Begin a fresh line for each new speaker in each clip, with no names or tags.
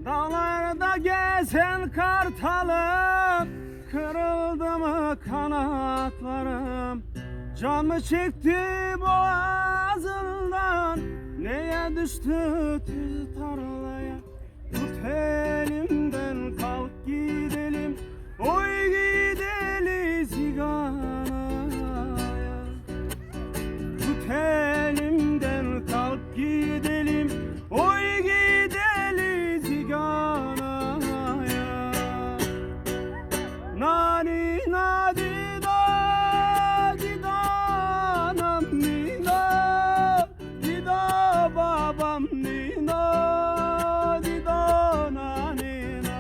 Dağlarda gezen kartalım, kırıldı mı kanatlarım? Can mı çekti boğazından, neye düştü tüz tarlaya? Tut elimden kalk gidelim, oy gideli ziganaya. Tut elimden kalk gidelim, oy gideli ziganaya. Nani nadi da di da nam ni da di da babam ni da di da nani na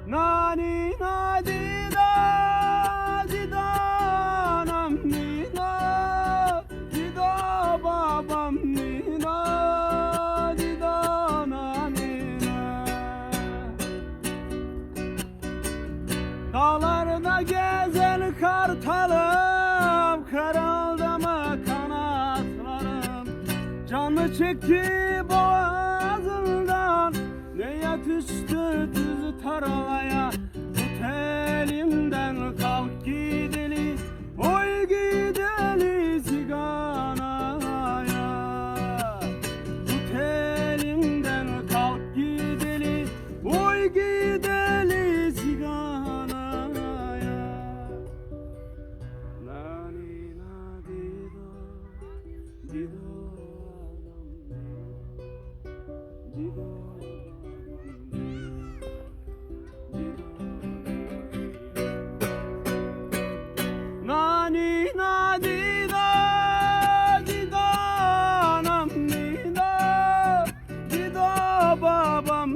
nani nadi da di da nam ni da di da babam ni da di da nani na. Dağlarda gezen kartalım, kırıldı mı kanatlarım? Canı çekti boğazından, neye düştü düz tarlaya? Tut elimden kalk gideli, oy gideli ziganaya. Tut elimden kalk gideli, oy gideli ziganaya. Nani na di do, di do di do nani na di da di da nam ni da di da babam